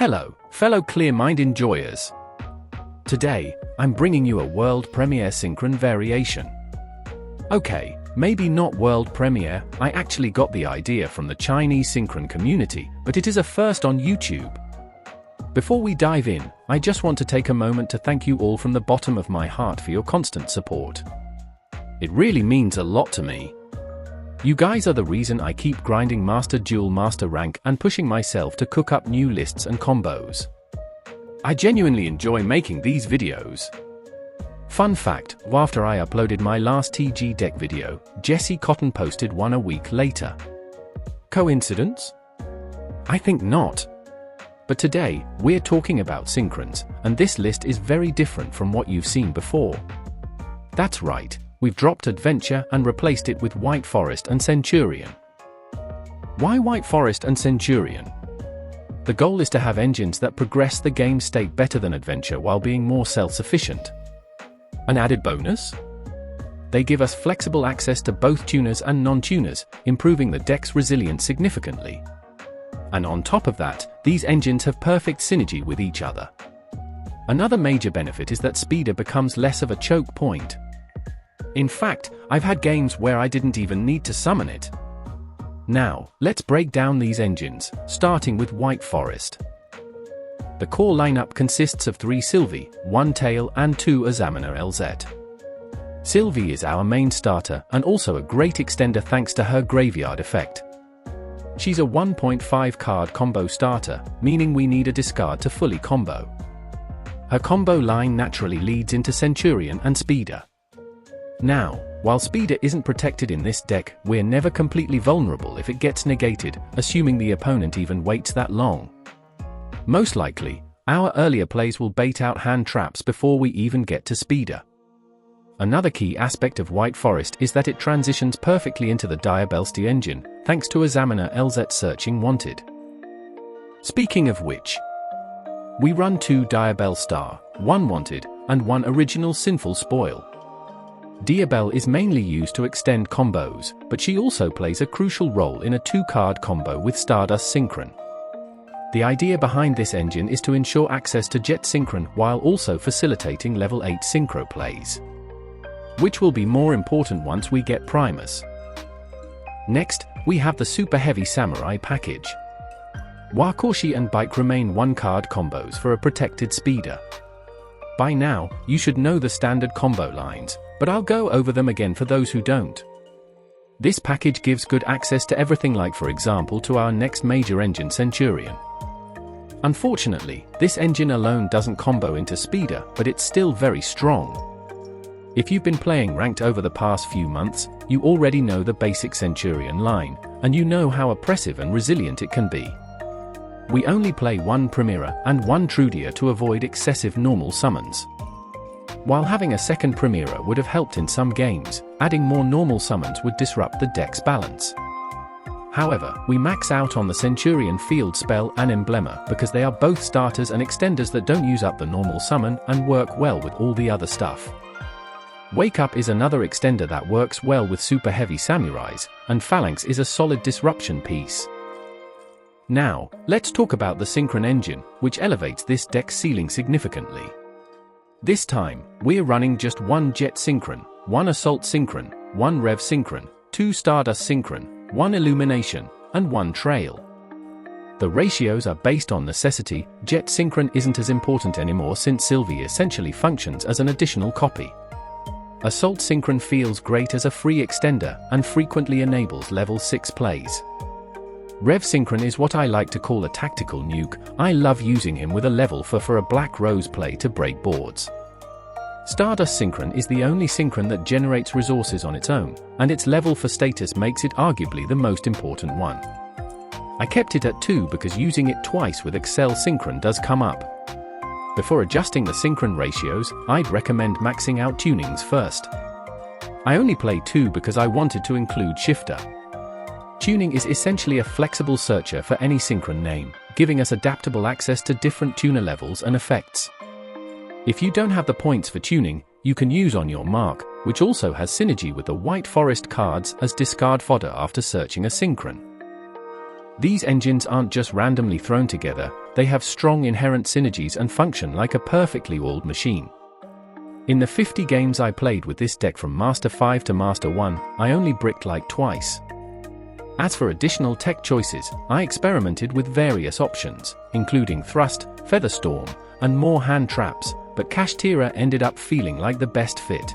Hello, fellow clear-mind enjoyers. Today, I'm bringing you a world premiere synchron variation. Okay, maybe not world premiere, I actually got the idea from the Chinese synchron community, but it is a first on YouTube. Before we dive in, I just want to take a moment to thank you all from the bottom of my heart for your constant support. It really means a lot to me. You guys are the reason I keep grinding Master Duel Master rank and pushing myself to cook up new lists and combos. I genuinely enjoy making these videos. Fun fact, after I uploaded my last TG deck video, Jesse Cotton posted one a week later. Coincidence? I think not. But today, we're talking about Synchrons, and this list is very different from what you've seen before. That's right. We've dropped Adventure and replaced it with White Forest and Centur-ion. Why White Forest and Centur-ion? The goal is to have engines that progress the game state better than Adventure while being more self-sufficient. An added bonus? They give us flexible access to both tuners and non-tuners, improving the deck's resilience significantly. And on top of that, these engines have perfect synergy with each other. Another major benefit is that Speeder becomes less of a choke point. In fact, I've had games where I didn't even need to summon it. Now, let's break down these engines, starting with White Forest. The core lineup consists of 3 Silvy, 1 Tail and 2 AzaElzette. Silvy is our main starter and also a great extender thanks to her graveyard effect. She's a 1.5 card combo starter, meaning we need a discard to fully combo. Her combo line naturally leads into Centur-ion and Speeder. Now, while Speeder isn't protected in this deck, we're never completely vulnerable if it gets negated, assuming the opponent even waits that long. Most likely, our earlier plays will bait out hand traps before we even get to Speeder. Another key aspect of White Forest is that it transitions perfectly into the Diabell engine, thanks to AzaElzette searching wanted. Speaking of which, we run 2 Diabell Star, 1 wanted, and 1 original sinful spoil. Diabell is mainly used to extend combos, but she also plays a crucial role in a 2-card combo with Stardust Synchron. The idea behind this engine is to ensure access to Jet Synchron while also facilitating level 8 synchro plays, which will be more important once we get Primus. Next, we have the Super Heavy Samurai package. Wakaushi and Bike remain 1-card combos for a protected Speeder. By now, you should know the standard combo lines, but I'll go over them again for those who don't. This package gives good access to everything like for example to our next major engine Centur-ion. Unfortunately, this engine alone doesn't combo into Speeder, but it's still very strong. If you've been playing ranked over the past few months, you already know the basic Centur-ion line, and you know how oppressive and resilient it can be. We only play 1 Primera and 1 Trudia to avoid excessive normal summons. While having a second Primera would have helped in some games, adding more normal summons would disrupt the deck's balance. However, we max out on the Centur-ion field spell and Emblema because they are both starters and extenders that don't use up the normal summon and work well with all the other stuff. Wake Up is another extender that works well with Super Heavy Samurais, and Phalanx is a solid disruption piece. Now, let's talk about the Synchron engine, which elevates this deck's ceiling significantly. This time, we're running just 1 Jet Synchron, 1 Assault Synchron, 1 Rev Synchron, 2 Stardust Synchron, 1 Illumination, and 1 Trail. The ratios are based on necessity. Jet Synchron isn't as important anymore since Silvy essentially functions as an additional copy. Assault Synchron feels great as a free extender and frequently enables level 6 plays. Rev Synchron is what I like to call a tactical nuke. I love using him with a level for a Black Rose play to break boards. Stardust Synchron is the only synchron that generates resources on its own, and its level for status makes it arguably the most important one. I kept it at 2 because using it twice with Excel Synchron does come up. Before adjusting the synchron ratios, I'd recommend maxing out tunings first. I only play 2 because I wanted to include Shifter. Tuning is essentially a flexible searcher for any synchron name, giving us adaptable access to different tuner levels and effects. If you don't have the points for tuning, you can use On Your Mark, which also has synergy with the White Forest cards as discard fodder after searching a synchron. These engines aren't just randomly thrown together, they have strong inherent synergies and function like a perfectly oiled machine. In the 50 games I played with this deck from Master 5 to Master 1, I only bricked like twice. As for additional tech choices, I experimented with various options, including Thrust, Featherstorm, and more hand traps, but Kashtira ended up feeling like the best fit.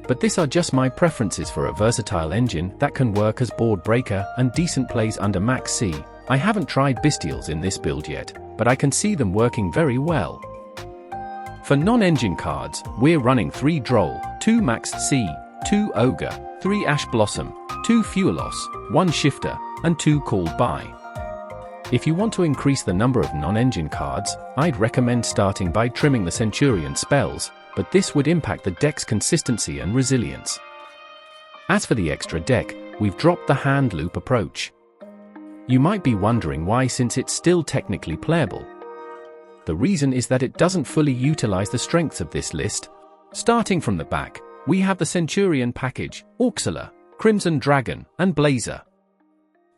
But these are just my preferences for a versatile engine that can work as board breaker and decent plays under Max C. I haven't tried Bestials in this build yet, but I can see them working very well. For non-engine cards, we're running 3 Droll, 2 Max C, 2 Ogre, 3 Ash Blossom, 2 Fuelos, 1 Shifter, and 2 Called By. If you want to increase the number of non-engine cards, I'd recommend starting by trimming the Centur-ion spells, but this would impact the deck's consistency and resilience. As for the extra deck, we've dropped the hand loop approach. You might be wondering why, since it's still technically playable. The reason is that it doesn't fully utilize the strengths of this list. Starting from the back, we have the Centur-ion package, Auxilla, Crimson Dragon, and Blazer.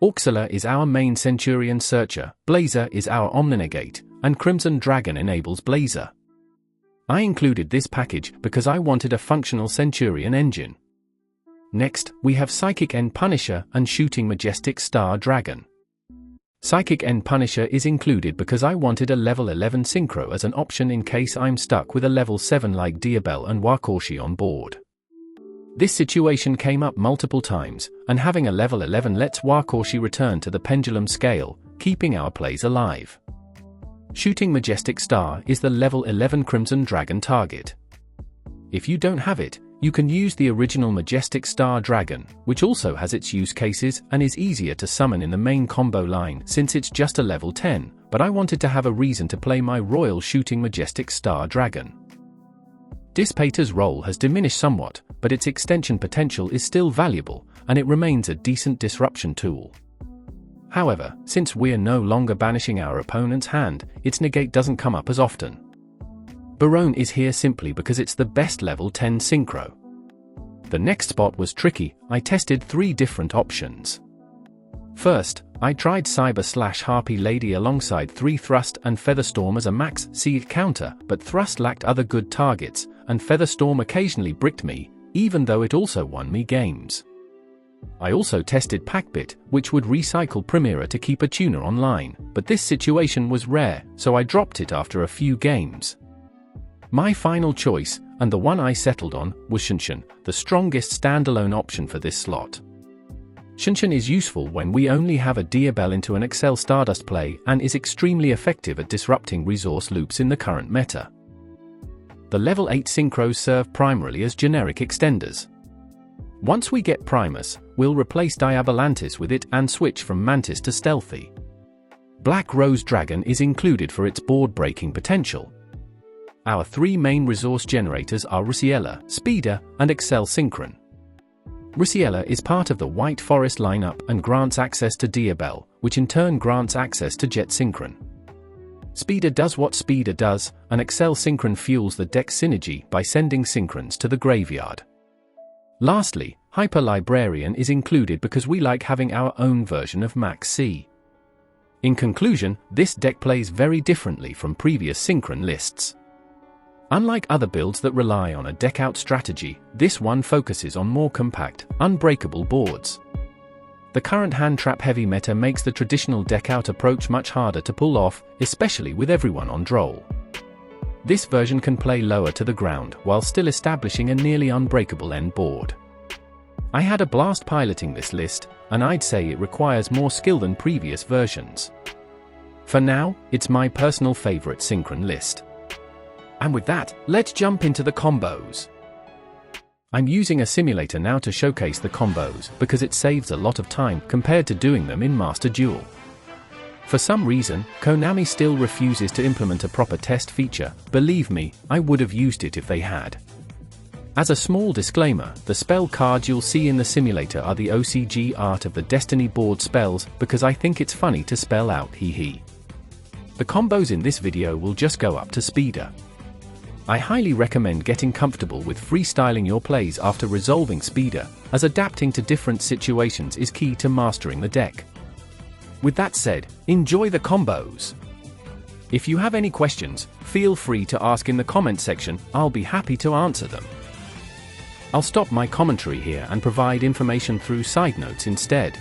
Auxilla is our main Centur-ion searcher, Blazer is our Omninegate, and Crimson Dragon enables Blazer. I included this package because I wanted a functional Centur-ion engine. Next, we have Psychic End Punisher and Shooting Majestic Star Dragon. Psychic End Punisher is included because I wanted a level 11 synchro as an option in case I'm stuck with a level 7 like Diabell and Wakaushi on board. This situation came up multiple times, and having a level 11 lets Wakaushi return to the pendulum scale, keeping our plays alive. Shooting Majestic Star is the level 11 Crimson Dragon target. If you don't have it, you can use the original Majestic Star Dragon, which also has its use cases and is easier to summon in the main combo line since it's just a level 10, but I wanted to have a reason to play my Royal Shooting Majestic Star Dragon. Dissipator's role has diminished somewhat, but its extension potential is still valuable, and it remains a decent disruption tool. However, since we're no longer banishing our opponent's hand, its negate doesn't come up as often. Barone is here simply because it's the best level 10 synchro. The next spot was tricky. I tested 3 different options. First, I tried Cyber/Harpy Lady alongside 3 Thrust and Featherstorm as a max C counter, but Thrust lacked other good targets, and Featherstorm occasionally bricked me, even though it also won me games. I also tested Packbit, which would recycle Primera to keep a tuner online, but this situation was rare, so I dropped it after a few games. My final choice, and the one I settled on, was Shinshin, the strongest standalone option for this slot. Shinshin is useful when we only have a Diabell into an Excel Stardust play and is extremely effective at disrupting resource loops in the current meta. The level 8 synchros serve primarily as generic extenders. Once we get Primus, we'll replace Diabolantis with it and switch from Mantis to Stealthy. Black Rose Dragon is included for its board-breaking potential. Our 3 main resource generators are Rusiella, Speeder, and Excel Synchron. Rusiella is part of the White Forest lineup and grants access to Diabell, which in turn grants access to Jet Synchron. Speeder does what Speeder does, and Excel Synchron fuels the deck synergy by sending Synchrons to the graveyard. Lastly, Hyper Librarian is included because we like having our own version of Max C. In conclusion, this deck plays very differently from previous Synchron lists. Unlike other builds that rely on a deck-out strategy, this one focuses on more compact, unbreakable boards. The current hand-trap heavy meta makes the traditional deck-out approach much harder to pull off, especially with everyone on Droll. This version can play lower to the ground while still establishing a nearly unbreakable end board. I had a blast piloting this list, and I'd say it requires more skill than previous versions. For now, it's my personal favorite Synchron list. And with that, let's jump into the combos. I'm using a simulator now to showcase the combos because it saves a lot of time compared to doing them in Master Duel. For some reason, Konami still refuses to implement a proper test feature. Believe me, I would have used it if they had. As a small disclaimer, the spell cards you'll see in the simulator are the OCG art of the Destiny board spells because I think it's funny to spell out hee. The combos in this video will just go up to Speeder. I highly recommend getting comfortable with freestyling your plays after resolving Speeder, as adapting to different situations is key to mastering the deck. With that said, enjoy the combos! If you have any questions, feel free to ask in the comment section, I'll be happy to answer them. I'll stop my commentary here and provide information through side notes instead.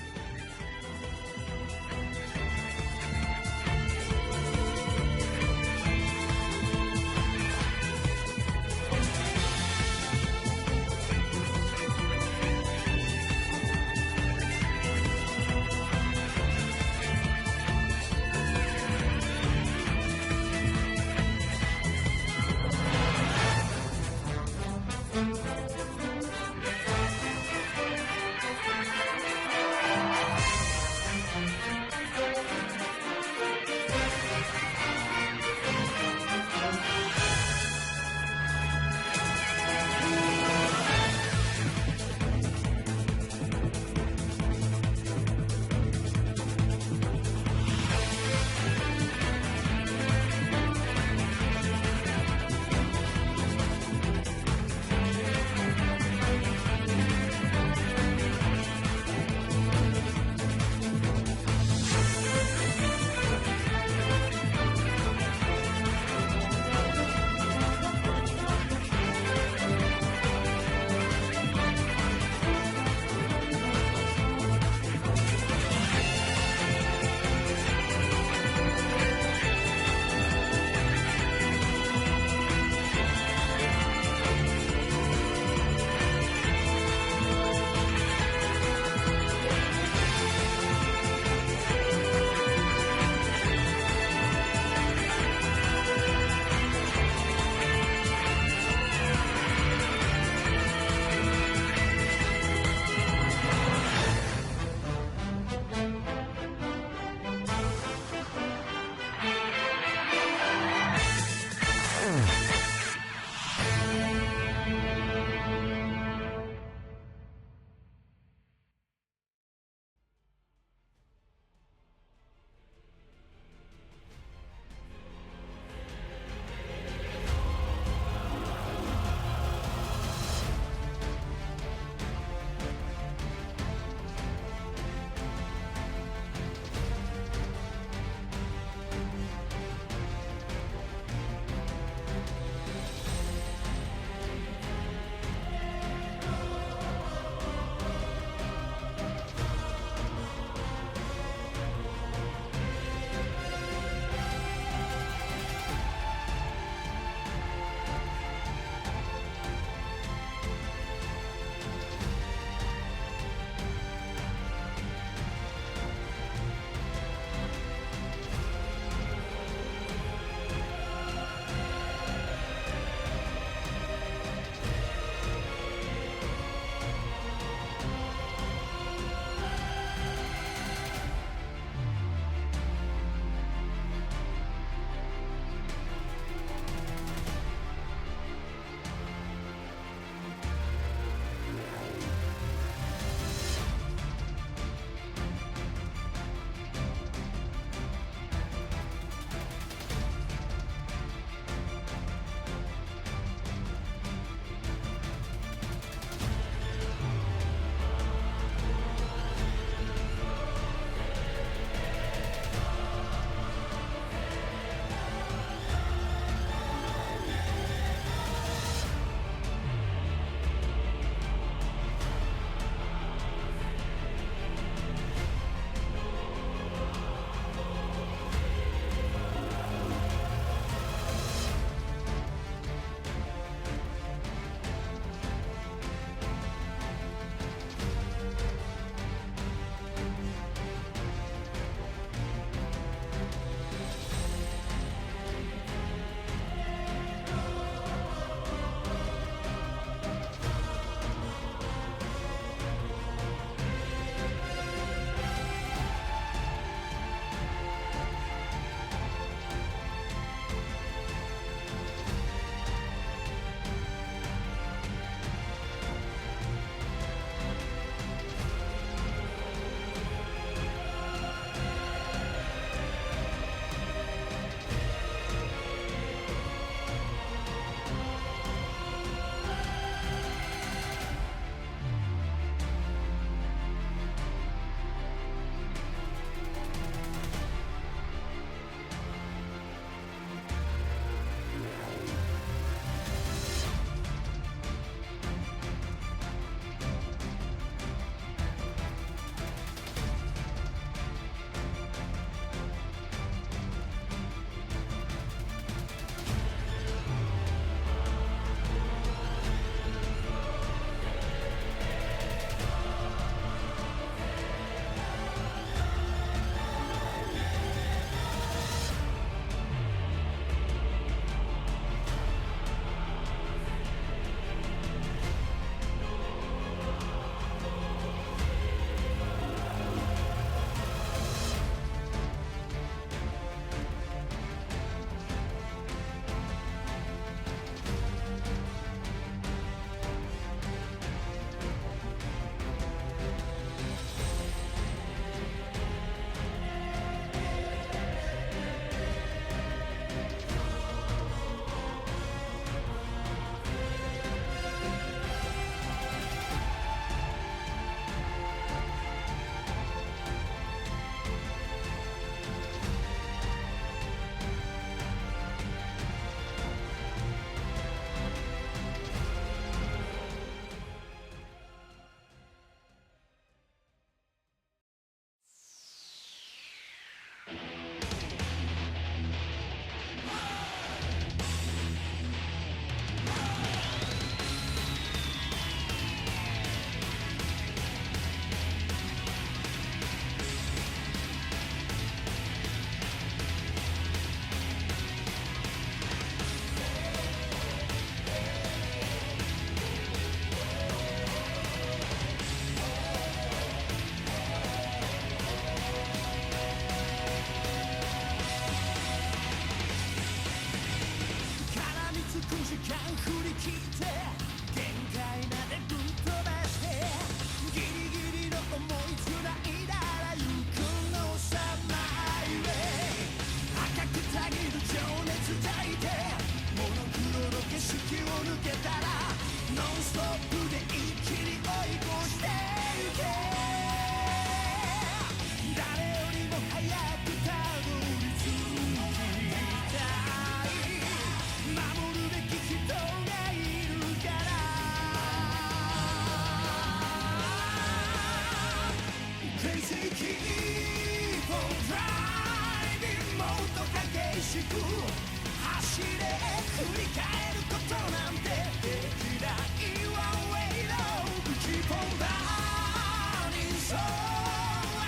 走れ振り返ることなんてできないわ Wait up Keep on burning so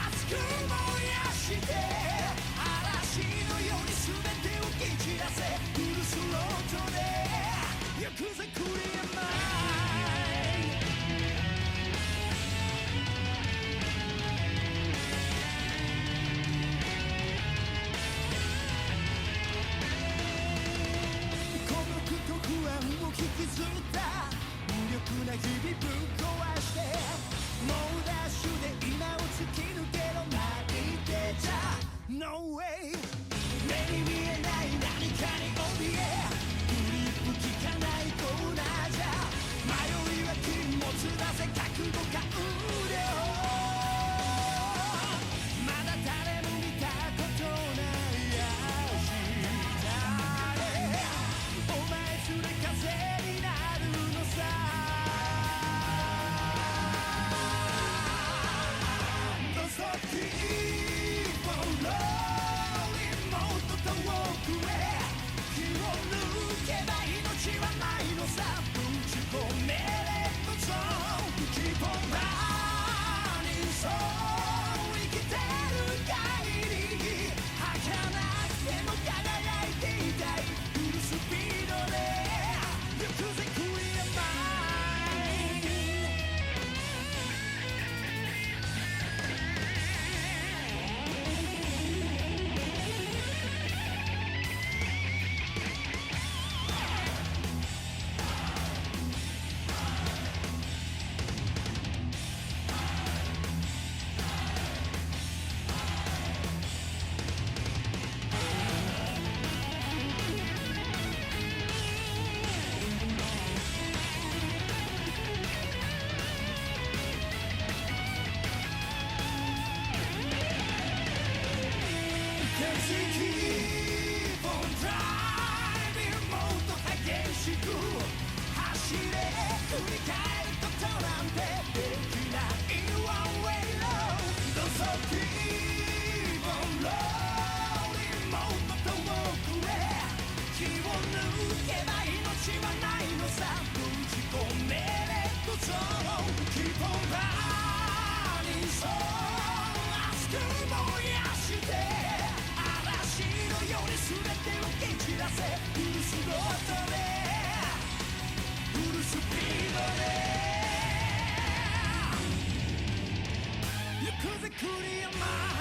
熱く燃やして嵐のように全てを蹴散らせフルスロートで行くぜクリアマイ引きずった無力な日々ぶっ壊してもうダッシュで今を突き抜けろ泣いてちゃ No way 目に見えない何かに怯えグリップ効かないコーナーじゃ迷いは禁物だぜ覚悟か腕をまだ誰も見たことない明日へお前すれ風クリアマン